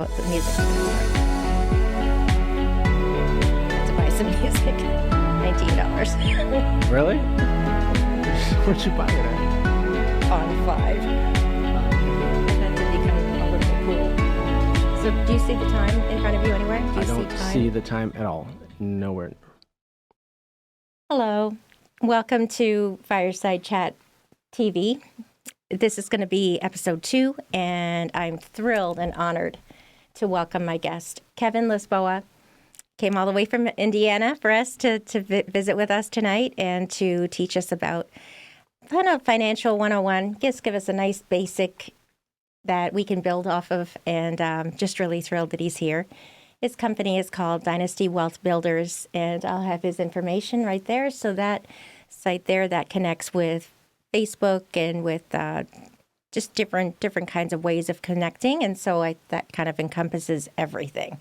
What's the music? To buy some music. $19. Really? Where'd you buy it at? On 5. That to become a little cool. So do you see the time in front of you anywhere? Do you I don't see time? see the time at all. Nowhere. Hello. Welcome to Fireside Chat TV. This is going to be episode 2, and I'm thrilled and honored to welcome my guest, Kevin Lisboa. Came all the way from Indiana for us to visit with us tonight and to teach us about kind of financial 101. Just give us a nice basic that we can build off of, and just really thrilled that he's here. His company is called Dynasty Wealth Builders, and I'll have his information right there. So that site there that connects with Facebook and with just different kinds of ways of connecting. And so that kind of encompasses everything.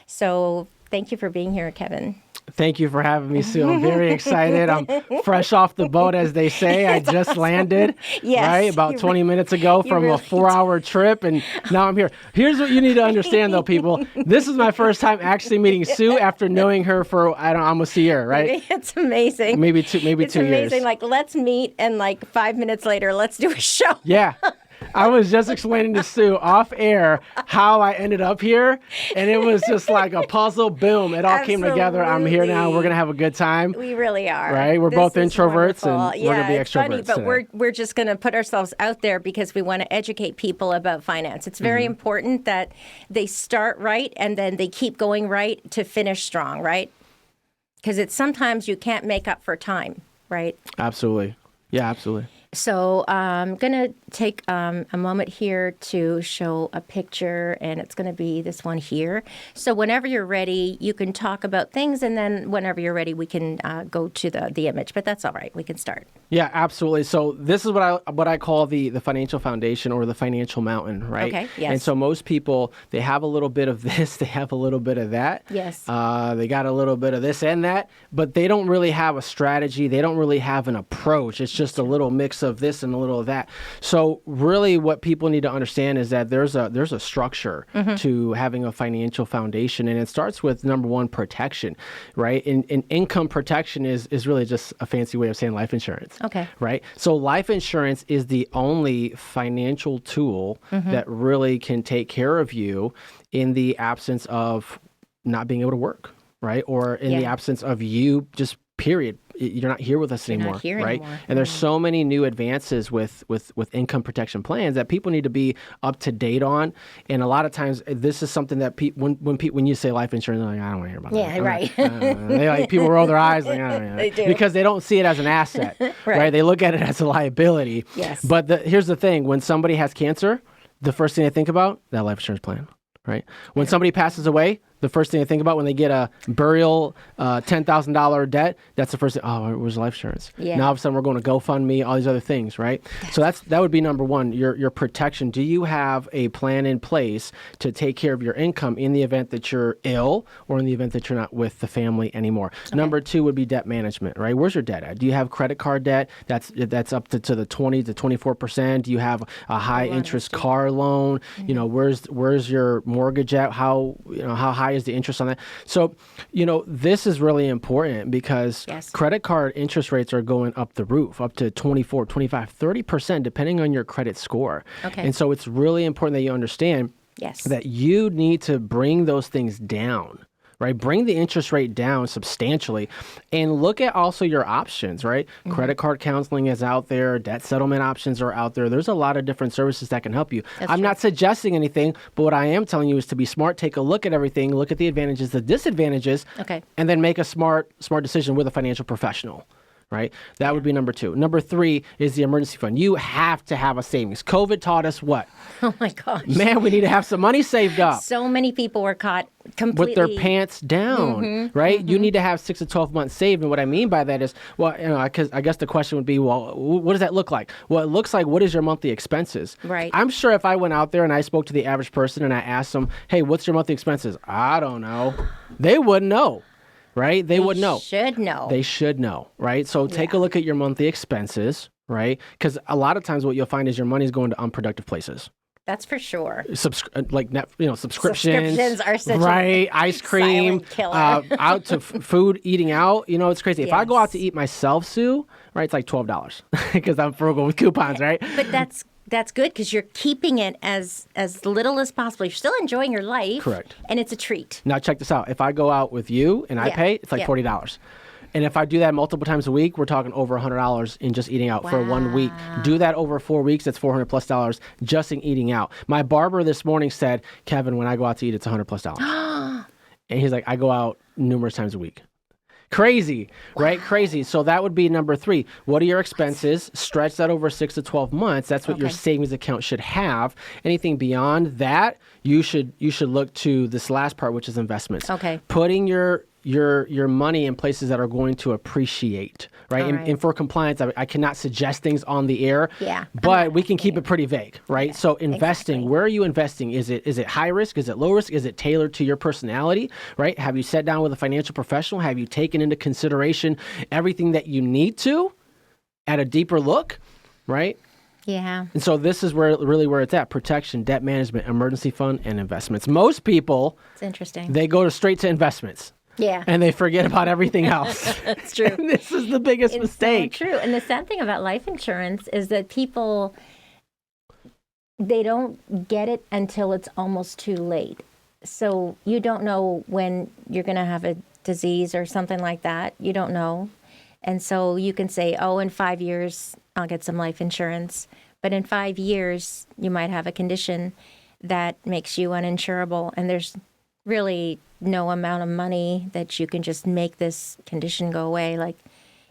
So thank you for being here, Kevin. Thank you for having me, Sue. I'm very excited. I'm fresh off the boat, as they say. I just awesome. Landed, Yes, right, about 20 minutes ago from really a 4-hour trip, and now I'm here. Here's what you need to understand, though, people. This is my first time actually meeting Sue after knowing her for, almost a year, right? It's amazing. Maybe 2 years. It's amazing. Like, let's meet, and like 5 minutes later, let's do a show. Yeah. I was just explaining to Sue off air how I ended up here, and it was just like a puzzle. Boom. It all came together. I'm here now. We're going to have a good time. We really are. Right? We're both introverts, and we're going to be it's funny, extroverts but today. we're just going to put ourselves out there because we want to educate people about finance. It's very important that they start right and then they keep going right to finish strong, right? Because it's sometimes you can't make up for time, right? Absolutely. Yeah, absolutely. So I'm going to take a moment here to show a picture, and it's going to be this one here. So whenever you're ready, you can talk about things, and then whenever you're ready, we can go to the image. But that's all right. We can start. Yeah, absolutely. So this is what I call the financial foundation or the financial mountain, right? Okay, yes. And so most people, they have a little bit of this, they have a little bit of that. Yes. They got a little bit of this and that, but they don't really have a strategy. They don't really have an approach. It's just a little mix of this and a little of that. So really what people need to understand is that there's a structure to having a financial foundation, and it starts with number one, protection, right? And income protection is really just a fancy way of saying life insurance. Okay. Right? So life insurance is the only financial tool that really can take care of you in the absence of not being able to work, right? Or in the absence of you just period. You're not here with us You're anymore, not here right? anymore. And there's so many new advances with income protection plans that people need to be up to date on. And a lot of times, this is something that when you say life insurance, they're like, I don't want to hear about that. Yeah, right. They people roll their eyes like, I don't know. They do. Because they don't see it as an asset, right? They look at it as a liability. Yes. But here's the thing: when somebody has cancer, the first thing they think about that life insurance plan, right? When somebody passes away, the first thing they think about when they get a burial $10,000 debt, that's the first thing. Oh, where's life insurance? Yeah. Now all of a sudden we're going to GoFundMe, all these other things, right? So that would be number one, your protection. Do you have a plan in place to take care of your income in the event that you're ill or in the event that you're not with the family anymore? Okay. Number two would be debt management, right? Where's your debt at? Do you have credit card debt that's up to the 20 to 24%? Do you have a high interest car loan? You know, where's your mortgage at? How high is the interest on that? So, this is really important because credit card interest rates are going up the roof, up to 24, 25, 30%, depending on your credit score. Okay. And so it's really important that you understand that you need to bring those things down. Right? Bring the interest rate down substantially and look at also your options, right? Credit card counseling is out there. Debt settlement options are out there. There's a lot of different services that can help you. I'm not suggesting anything, but what I am telling you is to be smart, take a look at everything, look at the advantages, the disadvantages, and then make a smart decision with a financial professional. Right? That would be number two. Number three is the emergency fund. You have to have a savings. COVID taught us what? Oh my gosh. Man, we need to have some money saved up. So many people were caught completely with their pants down, right? You need to have 6 to 12 months saved. And what I mean by that is, I guess the question would be, well, what does that look like? Well, it looks like, what is your monthly expenses? Right. I'm sure if I went out there and I spoke to the average person and I asked them, hey, what's your monthly expenses? I don't know. They wouldn't know. Right? They would know. Should know. They should know, right? So take a look at your monthly expenses, right? Because a lot of times what you'll find is your money's going to unproductive places, That's for sure. Subscriptions. Subscriptions are such right. a Ice cream, silent killer. out to food, eating out. It's crazy. If I go out to Yes. eat myself, Sue, right, it's like $12 because I'm frugal with coupons, right? But that's good because you're keeping it as little as possible. You're still enjoying your life. Correct. And it's a treat. Now check this out. If I go out with you and I Yeah. pay, it's like Yeah. $40. And if I do that multiple times a week, we're talking over $100 in just eating out for 1 week. Do that over 4 weeks, that's $400+ just in eating out. My barber this morning said, Kevin, when I go out to eat, it's $100+. And he's like, I go out numerous times a week. Crazy, right? Crazy. So that would be number 3. What are your expenses? Stretch that over 6 to 12 months. That's what your savings account should have. Anything beyond that, you should look to this last part, which is investments. Okay. Putting your money in places that are going to appreciate, right? All right. And for compliance, I cannot suggest things on the air, Yeah. but we can keep it pretty vague, right? So investing, exactly. where are you investing? Is it high risk? Is it low risk? Is it tailored to your personality, right? Have you sat down with a financial professional? Have you taken into consideration everything that you need to at a deeper look, right? Yeah. And so this is where it's at: protection, debt management, emergency fund, and investments. Most people, It's interesting. they go straight to investments. Yeah. And they forget about everything else. That's true. And this is the biggest mistake. So true. And the sad thing about life insurance is that people, they don't get it until it's almost too late. So you don't know when you're going to have a disease or something like that. You don't know. And so you can say, oh, in 5 years, I'll get some life insurance. But in 5 years, you might have a condition that makes you uninsurable. And there's really no amount of money that you can just make this condition go away. Like,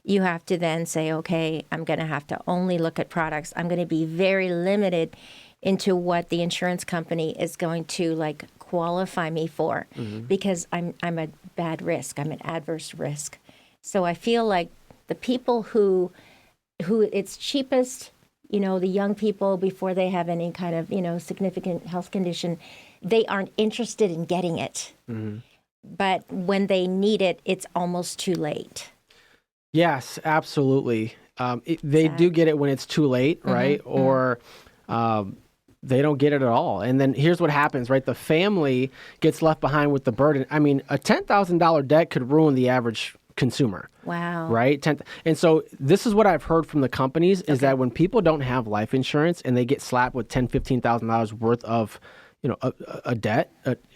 you have to then say, okay, I'm going to have to only look at products. I'm going to be very limited into what the insurance company is going to like qualify me for, because I'm a bad risk. I'm an adverse risk. So I feel like the people who it's cheapest, the young people before they have any kind of, significant health condition, they aren't interested in getting it. But when they need it, it's almost too late. Yes, absolutely. They do get it when it's too late, right? Or they don't get it at all. And then here's what happens, right? The family gets left behind with the burden. I mean, a $10,000 debt could ruin the average consumer. Wow. Right? And so this is what I've heard from the companies is that when people don't have life insurance and they get slapped with $10,000, $15,000 worth of, a debt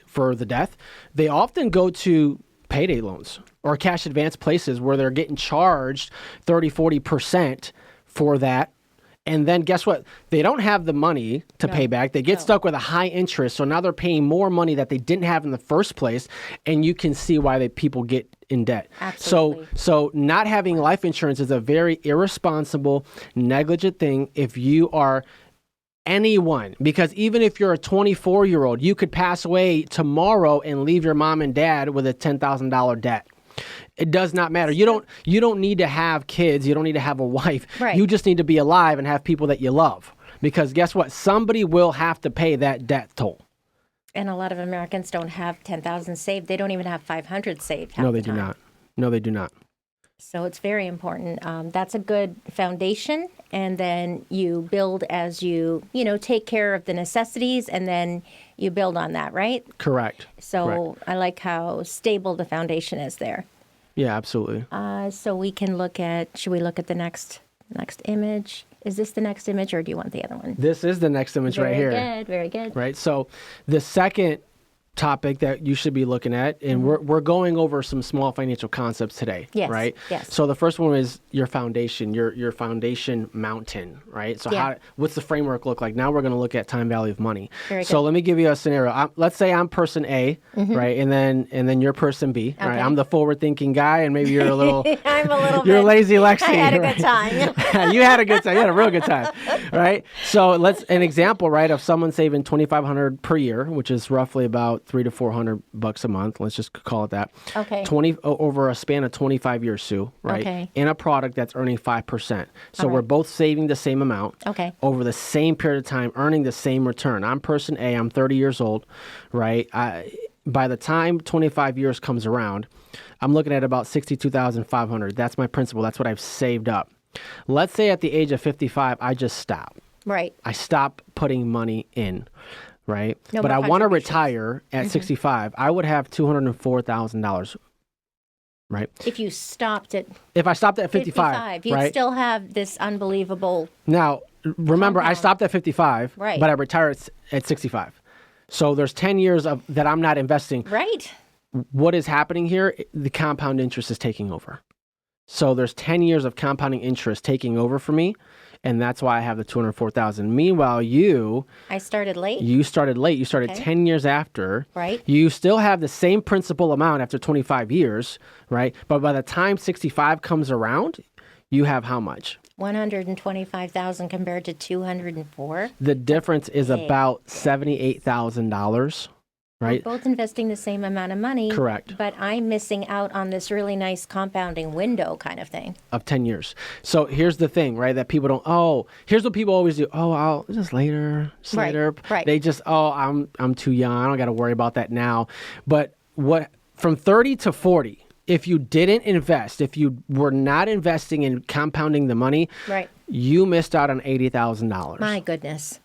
for the death, they often go to payday loans or cash advance places where they're getting charged 30, 40% for that. And then guess what? They don't have the money to pay back. They get stuck with a high interest. So now they're paying more money that they didn't have in the first place. And you can see why people get in debt. Absolutely. So not having life insurance is a very irresponsible, negligent thing if you are anyone. Because even if you're a 24-year-old, you could pass away tomorrow and leave your mom and dad with a $10,000 debt. It does not matter. You don't need to have kids. You don't need to have a wife. Right. You just need to be alive and have people that you love. Because guess what? Somebody will have to pay that debt toll. And a lot of Americans don't have 10,000 saved. They don't even have 500 saved. half No, they the do time. not. No, they do not. So it's very important. That's a good foundation. And then you build as you take care of the necessities, and then you build on that, right? Correct. So Correct. I like how stable the foundation is there. Yeah, absolutely. So we can should we look at the next image? Is this the next image, or do you want the other one? This is the next image right here. Very good, very good. Right. So the second topic that you should be looking at, and we're going over some small financial concepts today. Yes, Right. yes. So the first one is your foundation, your foundation mountain. Right. So Yeah. what's the framework look like? Now we're going to look at time value of money. Very So good. let me give you a scenario. Let's say I'm person A, right, and then you're person B. Right. Okay. I'm the forward thinking guy, and maybe you're a little. I'm a little You're bit. lazy, Lexi. I had a right? good time. You had a good time. You had a real good time, right? So an example, right, of someone saving $2,500 per year, which is roughly about $300 to $400 a month. Let's just call it that. Okay. Over a span of 25 years, Sue, right? Okay. In a product that's earning 5%. So All right. we're both saving the same amount. Okay. Over the same period of time, earning the same return. I'm person A. I'm 30 years old, right? By the time 25 years comes around, I'm looking at about $62,500. That's my principal. That's what I've saved up. Let's say at the age of 55, I just stop. Right. I stop putting money in, right? No but more I want to contributions. retire at 65. I would have $204,000, right? If you stopped at If I stopped at 55, 55, you'd right? still have this unbelievable. Now, remember, I Compound. stopped at 55, Right. but I retired at 65. So there's 10 years of that I'm not investing. Right. What is happening here? The compound interest is taking over. So there's 10 years of compounding interest taking over for me, and that's why I have the 204,000. Meanwhile, I started late. you started late. You started Okay. 10 years after. Right. You still have the same principal amount after 25 years, right? But by the time 65 comes around, you have how much? 125,000 compared to 204. The difference is about $78,000, right? We're both investing the same amount of money. Correct. But I'm missing out on this really nice compounding window kind of thing. Of 10 years. So here's the thing, right? That people don't, here's what people always do. I'll just later, Right, later. right. They just, I'm too young. I don't got to worry about that now. But from 30 to 40, if you didn't invest, if you were not investing in compounding the money, Right. you missed out on $80,000. My goodness.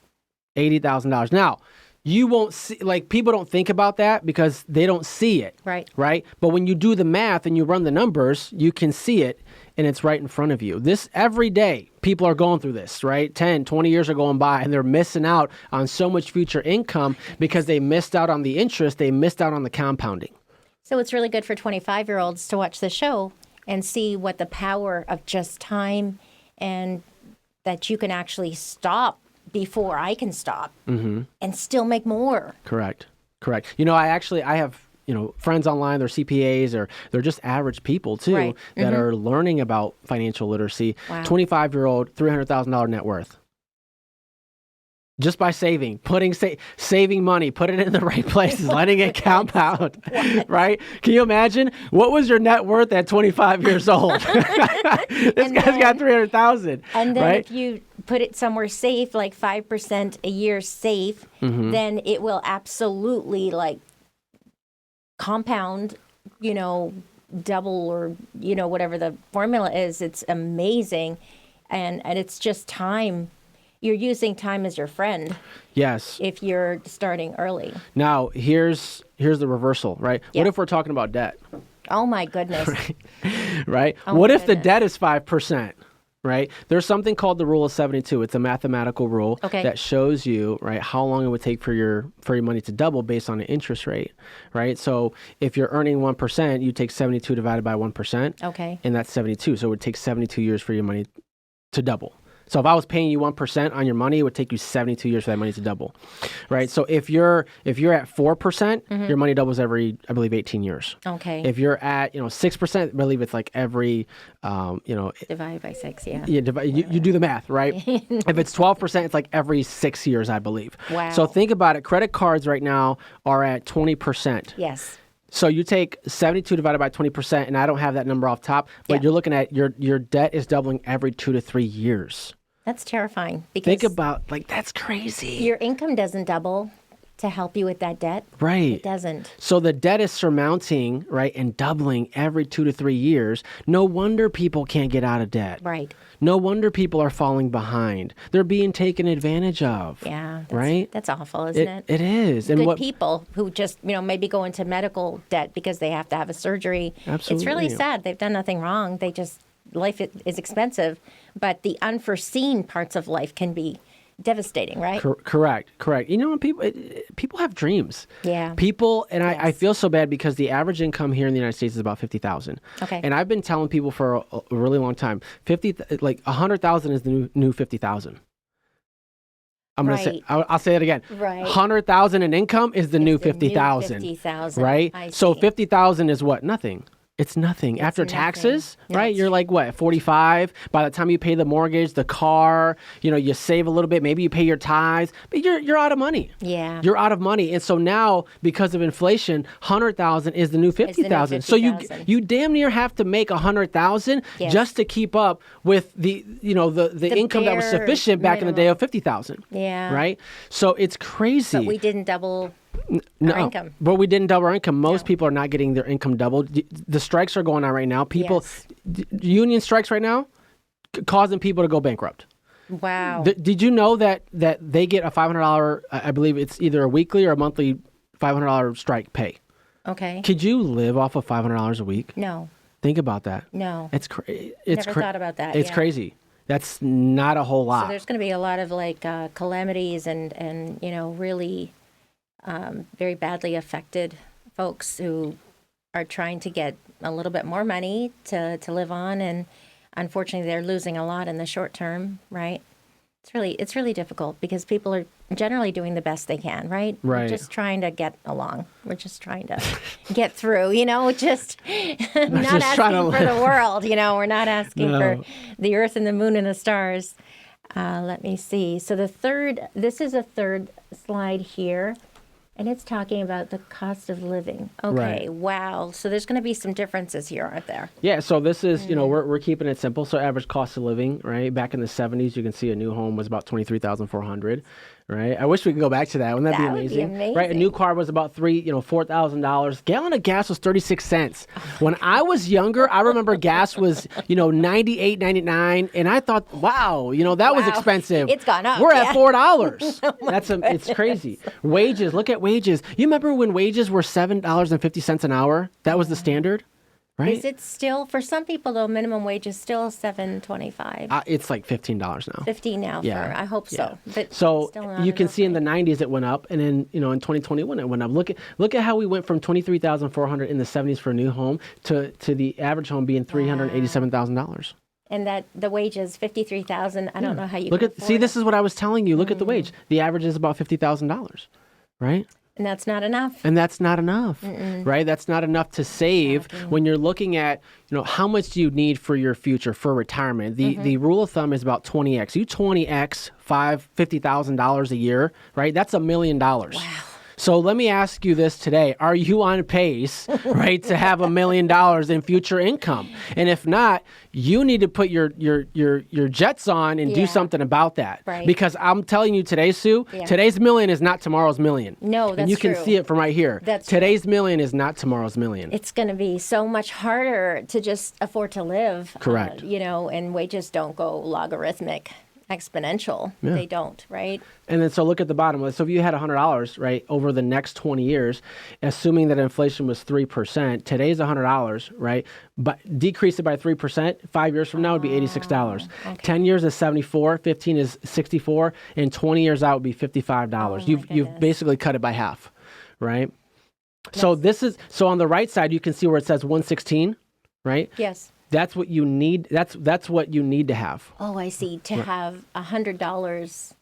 $80,000. Now, you won't see, like, people don't think about that because they don't see it. Right. Right? But when you do the math and you run the numbers, you can see it and it's right in front of you. This every day, people are going through this, right? 10, 20 years are going by and they're missing out on so much future income because they missed out on the interest, they missed out on the compounding. So it's really good for 25-year-olds to watch the show and see what the power of just time and that you can actually stop before I can stop and still make more. Correct. You know, I have, friends online, they're CPAs or they're just average people too Right. that are learning about financial literacy. Wow. 25-year-old, $300,000 net worth. Just by saving money, put it in the right places, letting it compound, right? Can you imagine? What was your net worth at 25 years old? This guy's got 300,000. And then right? if you put it somewhere safe, like 5% a year safe, then it will absolutely like compound, double or, whatever the formula is. It's amazing. And it's just time. You're using time as your friend Yes. if you're starting early. Now, here's the reversal, right? Yeah. What if we're talking about debt, Oh, my goodness. right? Oh, What my if the goodness. debt is 5%? Right? There's something called the rule of 72. It's a mathematical rule Okay. that shows you, right, how long it would take for your money to double based on the interest rate, right? So if you're earning 1%, you take 72 divided by 1%, Okay. and that's 72. So it would take 72 years for your money to double. So if I was paying you 1% on your money, it would take you 72 years for that money to double, right? So if you're at 4%, your money doubles every, I believe, 18 years. Okay. If you're at 6%, I believe it's like every Divided by 6, yeah. you do the math, right? If it's 12%, it's like every 6 years, I believe. Wow. So think about it. Credit cards right now are at 20%. Yes. So you take 72 divided by 20%, and I don't have that number off top, but Yeah. you're looking at your debt is doubling every 2 to 3 years. That's terrifying because Think about, that's crazy. your income doesn't double to help you with that debt. Right. It doesn't. So the debt is surmounting, right, and doubling every 2 to 3 years. No wonder people can't get out of debt. Right. No wonder people are falling behind. They're being taken advantage of. Yeah. That's, Right? That's awful, isn't it? It is. And Good people who just, maybe go into medical debt because they have to have a surgery. It's really Absolutely. sad. They've done nothing wrong. Life is expensive, but the unforeseen parts of life can be devastating, right? Correct. People have dreams. Yeah. People, and I Yes. feel so bad because the average income here in the United States is about 50,000. Okay. And I've been telling people for a really long time, 100,000 is the new 50,000. I'm gonna say, Right. I'll say it again. Right. 100,000 in income is the new the new 50,000. 50,000. Right? I So see. 50,000 is what? Nothing. It's nothing. After nothing. taxes, right? Yes. You're like, what, 45? By the time you pay the mortgage, the car, you save a little bit. Maybe you pay your tithes, but you're out of money. Yeah. You're out of money. And so now, because of inflation, 100,000 is the new 50,000. So you 50,000. damn near have to make 100,000 Yes. just to keep up with the income that was bare sufficient back in the day minimum. of 50,000. Yeah. Right? So it's crazy. But we didn't double No, our income. but we didn't double our income. Most No. people are not getting their income doubled. The strikes are going on right now. People, Yes. union strikes right now, causing people to go bankrupt. Wow. Did you know that they get a $500, I believe it's either a weekly or a monthly $500 strike pay? Okay. Could you live off of $500 a week? No. Think about that. No. It's crazy. Never thought about that. It's yeah. crazy. That's not a whole lot. So there's going to be a lot of like calamities and really very badly affected folks who are trying to get a little bit more money to live on, and unfortunately they're losing a lot in the short term, right? It's really difficult because people are generally doing the best they can, right? Right. We're just trying to get along. We're just trying to get through, just not just asking for the world, we're not asking No. for the earth and the moon and the stars. Let me see. So this is a third slide here, and it's talking about the cost of living. Okay, Right. wow. So there's going to be some differences here, aren't there? Yeah, so this is, we're keeping it simple. So average cost of living, right? Back in the 70s, you can see a new home was about $23,400, right? I wish we could go back to that. Wouldn't that be That would be amazing? Right? A amazing. new car was about $4,000. Gallon of gas was 36 cents. When I was younger, I remember gas was, 98, 99, and I thought, wow, that was Wow. expensive. It's gone up, We're yeah. at $4. It's crazy. Wages, look at wages. You remember when wages were $7.50 an hour? That was the standard, right? Is it still, for some people though, minimum wage is still $7.25? It's like $15 now. 15 now Yeah. for, I hope so. But So still not you can enough, see in the right? 90s it went up, and then in 2021 it went up. Look at how we went from 23,400 in the 70s for a new home to the average home being $387,000. And that the wage is $53,000. I don't know how you Look can at afford this it. is what I was telling you. Look at the wage. The average is about $50,000, right? And that's not enough. And that's not enough, right? That's not enough to save when you're looking at, how much do you need for your future, for retirement? The rule of thumb is about 20x. You 20x $50,000 a year, right? That's $1 million. Wow. So let me ask you this today. Are you on pace, right, to have $1 million in future income? And if not, you need to put your jets on and do Yeah. something about that. Right. Because I'm telling you today, Sue, Yeah. today's million is not tomorrow's million. No, And that's you can true. see it from right here. That's true. Today's million is not tomorrow's million. It's going to be so much harder to just afford to live. Correct. And wages don't go logarithmic, exponential. Yeah. They don't, right? And then so look at the bottom. So if you had $100, right, over the next 20 years, assuming that inflation was 3%, today's $100, right, but decrease it by 3%, 5 years from now would be $86. Okay. 10 years is 74, 15 is 64, and 20 years out would be $55. Oh, you've goodness. basically cut it by half, right? So so on the right side you can see where it says 116, right? Yes. That's what you need. That's what you need to have. Oh, I see. To have $100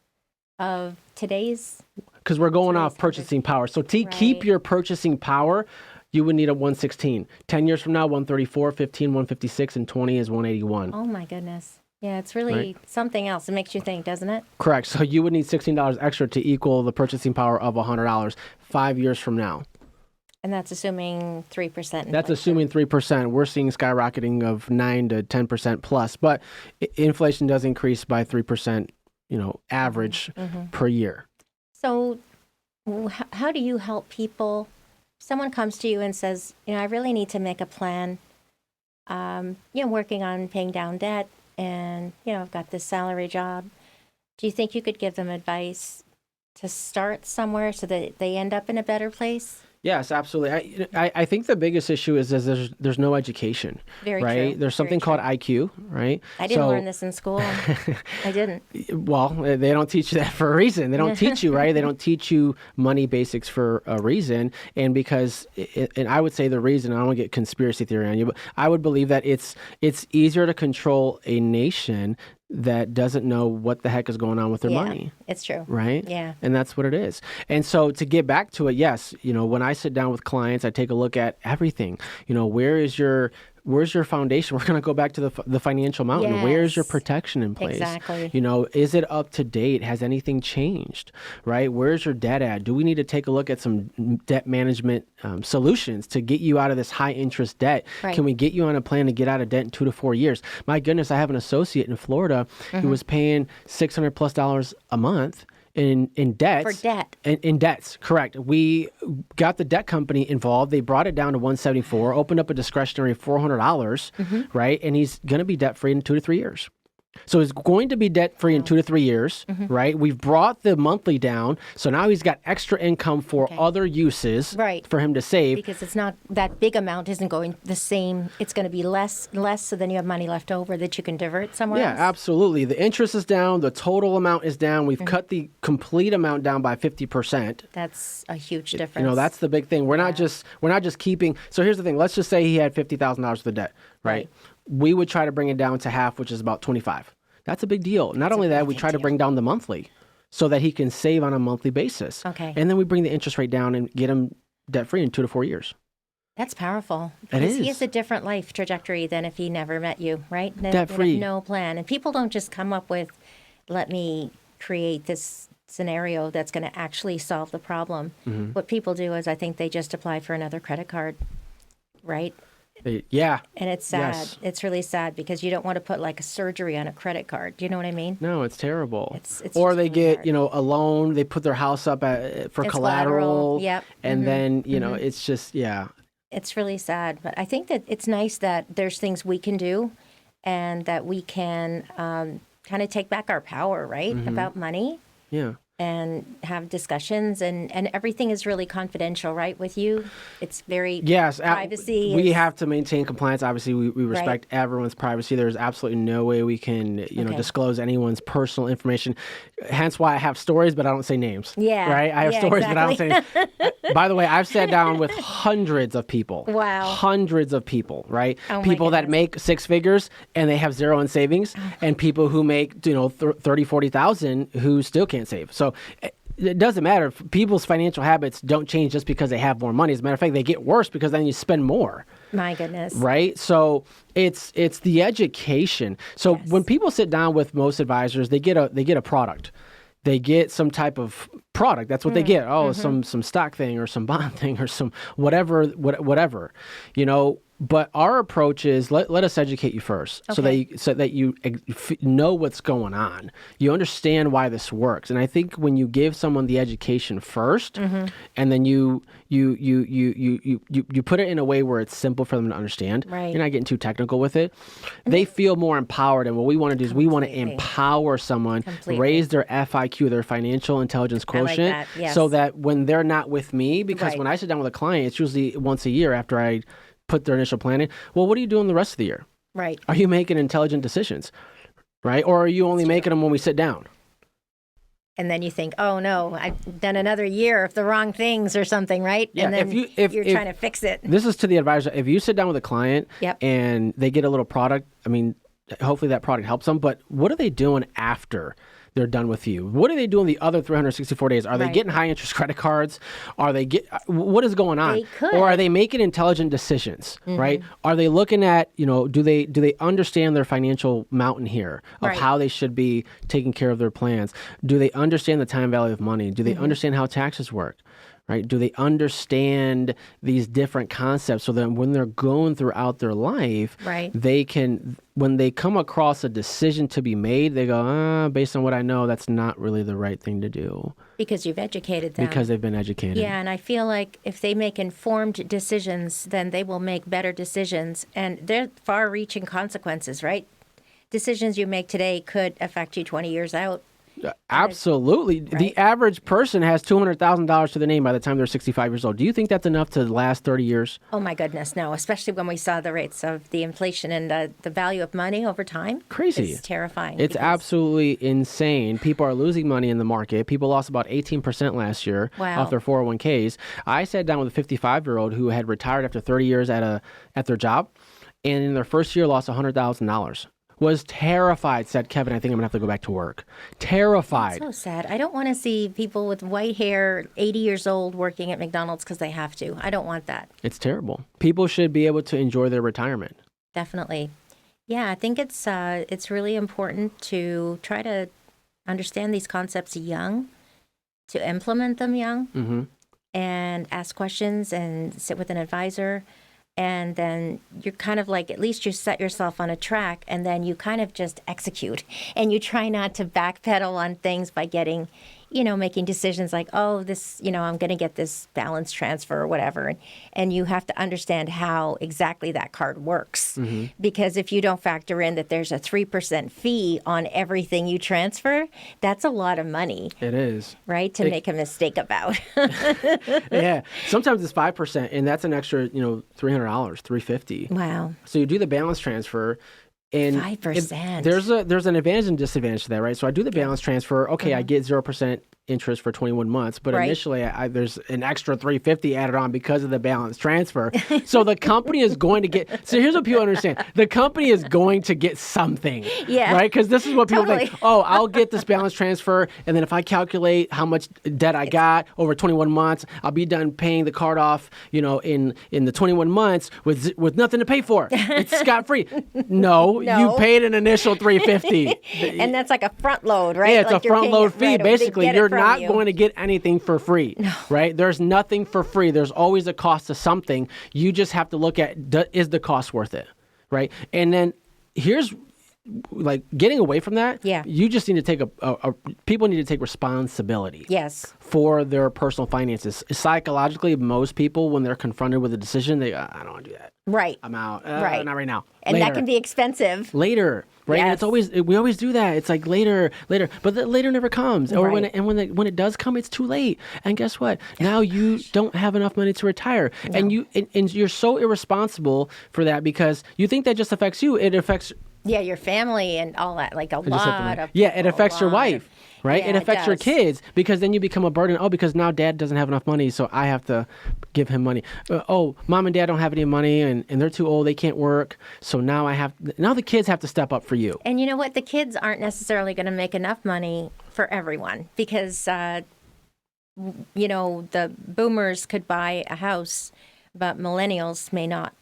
of today's. Because we're going off 100. purchasing power. So to keep Right. your purchasing power, you would need a 116. 10 years from now, 134, 15, 156, and 20 is 181. Oh my goodness. Yeah, it's really Right. something else. It makes you think, doesn't it? Correct. So you would need $16 extra to equal the purchasing power of $100 5 years from now. And that's assuming 3%. That's inflation. assuming 3%. We're seeing skyrocketing of 9 to 10% plus, but inflation does increase by 3%, average per year. So, how do you help people? Someone comes to you and says, I really need to make a plan. Working on paying down debt, and I've got this salary job. Do you think you could give them advice to start somewhere so that they end up in a better place? Yes, absolutely. I think the biggest issue is there's no education, Very right? true. There's something Very called IQ, right? I didn't So- learn this in school. I didn't. Well, they don't teach you that for a reason. They don't teach you, right? They don't teach you money basics for a reason. And because, and I would say the reason, I don't want to get conspiracy theory on you, but I would believe that it's easier to control a nation that doesn't know what the heck is going on with their Yeah, money. it's true. Right? Yeah. And that's what it is. And so to get back to it, yes, when I sit down with clients, I take a look at everything. Where's your foundation? We're going to go back to the financial mountain. Where's your Yes. protection in place? Exactly. Is it up to date? Has anything changed? Right? Where's your debt at? Do we need to take a look at some debt management solutions to get you out of this high interest debt? Right. Can we get you on a plan to get out of debt in 2 to 4 years? My goodness, I have an associate in Florida who was paying $600+ a month in debts. For debt. In debts, correct. We got the debt company involved. They brought it down to 174, opened up a discretionary $400, right? And he's going to be debt free in 2 to 3 years. So he's going to be debt-free in 2 to 3 years, right? We've brought the monthly down, so now he's got extra income for other uses Right. for him to save. Because it's not, that big amount isn't going the same. It's going to be less, so then you have money left over that you can divert somewhere Yeah, else. absolutely. The interest is down, the total amount is down. We've cut the complete amount down by 50%. That's a huge difference. You know, that's the big thing. We're not just keeping. So here's the thing. Let's just say he had $50,000 worth of debt, right? We would try to bring it down to half, which is about 25. That's a big deal. Not only that, we try to bring down the monthly so that he can save on a monthly basis. Okay. And then we bring the interest rate down and get him debt free in 2 to 4 years. That's powerful. It Because he is. has a different life trajectory than if he never met you, right? Debt-free. No plan. And people don't just come up with, let me create this scenario that's going to actually solve the problem. What people do is I think they just apply for another credit card, right? Yeah. And it's sad. Yes. It's really sad because you don't want to put like a surgery on a credit card. Do you know what I mean? No, it's terrible. It's or just they really get, hard. you know, a loan. They put their house up for It's collateral. collateral. Yep. And then, you know, it's just, yeah. It's really sad. But I think that it's nice that there's things we can do and that we can kind of take back our power, right? About money. Yeah. And have discussions, and everything is really confidential, right? With you, it's very privacy. We have to maintain compliance. Obviously, we respect everyone's privacy. There's absolutely no way we can, you know, disclose anyone's personal information. Hence why I have stories, but I don't say names. Yeah. Right? I have stories, but I don't say names. By the way, I've sat down with hundreds of people. Wow. Hundreds of people, right? Oh my People that goodness. make six figures and they have zero in savings, and people who make, you know, 30, 40,000 who still can't save. So it doesn't matter. People's financial habits don't change just because they have more money. As a matter of fact, they get worse because then you spend more. My goodness. Right? So it's the education. So when people sit down with most advisors, they get a product. They get some type of product. That's what they get. Oh, some stock thing or some bond thing or some whatever. You know, but our approach is let us educate you first, so that you know what's going on. You understand why this works. And I think when you give someone the education first, and then you put it in a way where it's simple for them to understand. Right. You're not getting too technical with it. They feel more empowered. And what we want to do is we want to empower someone, raise their FIQ, their financial intelligence quotient, that, yes. so that when they're not with me, because when I sit down with a client, it's usually once a year after I put their initial plan in. Well, what are you doing the rest of the year? Right. Are you making intelligent decisions? Right? Or are you only making them when we sit down? And then you think, oh no, I've done another year of the wrong things or something, right? Yeah, and then you're trying to fix it. This is to the advisor. If you sit down with a client and they get a little product, I mean, hopefully that product helps them, but what are they doing after they're done with you? What are they doing the other 364 days? Are they getting high interest credit cards? Are they what is going on? They could. Or are they making intelligent decisions, right? Are they looking at, you know, do they understand their financial mountain here of how they should be taking care of their plans? Do they understand the time value of money? Do they understand how taxes work? Right? Do they understand these different concepts so that when they're going throughout their life, they can, when they come across a decision to be made, they go, based on what I know, that's not really the right thing to do. Because you've educated them. Because they've been educated. Yeah, and I feel like if they make informed decisions, then they will make better decisions. And they're far-reaching consequences, right? Decisions you make today could affect you 20 years out. Absolutely. The average person has $200,000 to their name by the time they're 65 years old. Do you think that's enough to last 30 years? Oh, my goodness, no. Especially when we saw the rates of the inflation and the value of money over time. Crazy. It's terrifying. It's absolutely insane. People are losing money in the market. People lost about 18% last year off their 401ks. I sat down with a 55-year-old who had retired after 30 years at their job, and in their first year lost $100,000. Was terrified, said, Kevin, I think I'm going to have to go back to work. Terrified. That's so sad. I don't want to see people with white hair, 80 years old, working at McDonald's because they have to. I don't want that. It's terrible. People should be able to enjoy their retirement. Definitely. Yeah, I think it's really important to try to understand these concepts young, to implement them young, and ask questions and sit with an advisor. And then you're kind of like, at least you set yourself on a track, and then you kind of just execute. And you try not to backpedal on things by getting, making decisions like, oh, this, I'm going to get this balance transfer or whatever. And you have to understand how exactly that card works. Because if you don't factor in that there's a 3% fee on everything you transfer, that's a lot of money. It is. Right? To make a mistake about. Yeah. Sometimes it's 5%, and that's an extra, $300, $350. Wow. So you do the balance transfer. And 5%. There's an advantage and disadvantage to that, right? So I do the balance transfer. Okay, I get 0% interest for 21 months, but initially there's an extra $350 added on because of the balance transfer. So the company is going to get. So here's what people understand: the company is going to get something, right? Because this is what people think. Oh, I'll get this balance transfer, and then if I calculate how much debt I got over 21 months, I'll be done paying the card off, in the 21 months with nothing to pay for. It's scot free. No, you paid an initial $350, and that's like a front load, right? Yeah, it's a front load fee. Basically, you're not going to get anything for free, right? There's nothing for free. There's always a cost to something. You just have to look at, is the cost worth it, right? And then here's getting away from that. Yeah. You just need to take people need to take responsibility. Yes. For their personal finances. Psychologically, most people, when they're confronted with a decision, they I don't want to do that. Right. I'm out. Right. Not right now. And later. that can be expensive. Later, right? Yes. And we always do that. It's like later, but the later never comes. Or when it does come, it's too late. And guess what? Now you don't have enough money to retire, and you're so irresponsible for that because you think that just affects you. It affects. Yeah, your family and all that, like a lot of. Yeah, it affects your wife, right? Yeah, it affects your kids because then you become a burden. Oh, because now dad doesn't have enough money, so I have to give him money. Mom and dad don't have any money and they're too old, they can't work. So now the kids have to step up for you. And you know what? The kids aren't necessarily going to make enough money for everyone because, the boomers could buy a house, but millennials may not.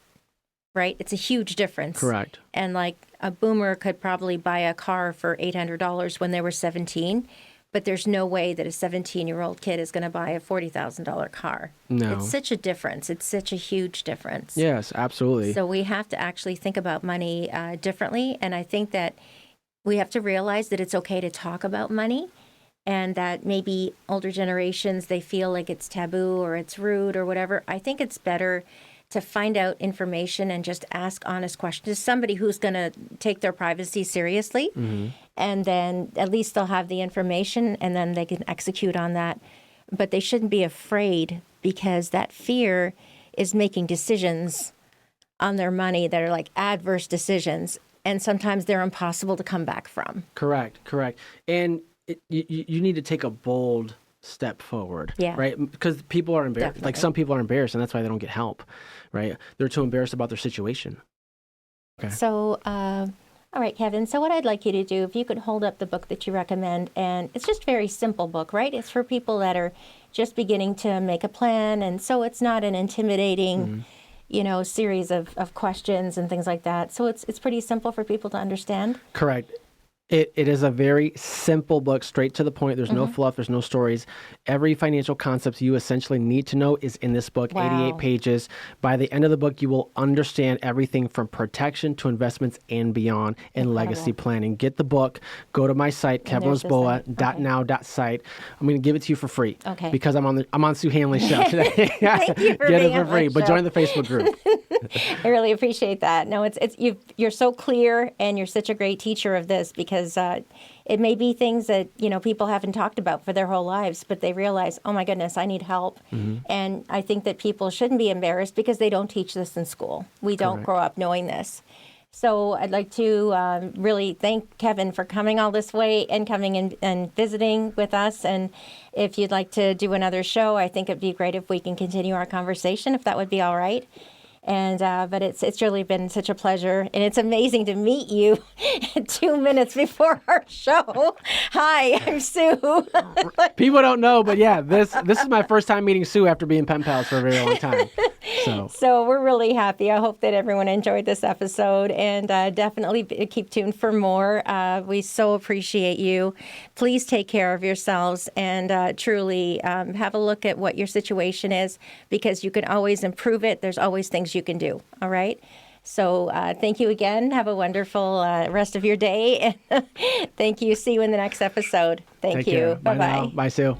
Right? It's a huge difference. Correct. And like a boomer could probably buy a car for $800 when they were 17, but there's no way that a 17-year-old kid is going to buy a $40,000 car. No. It's such a difference. It's such a huge difference. Yes, absolutely. So we have to actually think about money differently. And I think that we have to realize that it's okay to talk about money and that maybe older generations, they feel like it's taboo or it's rude or whatever. I think it's better to find out information and just ask honest questions. Somebody who's going to take their privacy seriously, and then at least they'll have the information, and then they can execute on that. But they shouldn't be afraid because that fear is making decisions on their money that are like adverse decisions, and sometimes they're impossible to come back from. Correct. And you need to take a bold step forward, right? Because people are embarrassed. Definitely. Like some people are embarrassed, and that's why they don't get help, right? They're too embarrassed about their situation. Okay. So, all right, Kevin. So what I'd like you to do, if you could hold up the book that you recommend, and it's just a very simple book, right? It's for people that are just beginning to make a plan, and so it's not an intimidating, series of questions and things like that. So it's pretty simple for people to understand. Correct. It is a very simple book, straight to the point. There's no fluff. There's no stories. Every financial concept you essentially need to know is in this book, 88 pages. By the end of the book, you will understand everything from protection to investments and beyond and legacy planning. Get the book. Go to my site, kevinlisboa.now.site. I'm going to give it to you for free because I'm on Sue Hanley's show today. Thank you for Get being it for free, but join the Facebook group. I really appreciate that. No, you're so clear, and you're such a great teacher of this because it may be things that people haven't talked about for their whole lives, but they realize, oh my goodness, I need help. And I think that people shouldn't be embarrassed because they don't teach this in school. We don't grow up knowing this. So I'd like to really thank Kevin for coming all this way and coming and visiting with us. And if you'd like to do another show, I think it'd be great if we can continue our conversation, if that would be all right. And but it's really been such a pleasure, and it's amazing to meet you 2 minutes before our show. Hi, I'm Sue. People don't know, but yeah, this is my first time meeting Sue after being pen pals for a very long time. So we're really happy. I hope that everyone enjoyed this episode, and definitely keep tuned for more. We so appreciate you. Please take care of yourselves, and truly have a look at what your situation is, because you can always improve it. There's always things you can do. All right. So thank you again. Have a wonderful rest of your day. Thank you. See you in the next episode. Thank Take you. care. Bye-bye. Bye, Sue.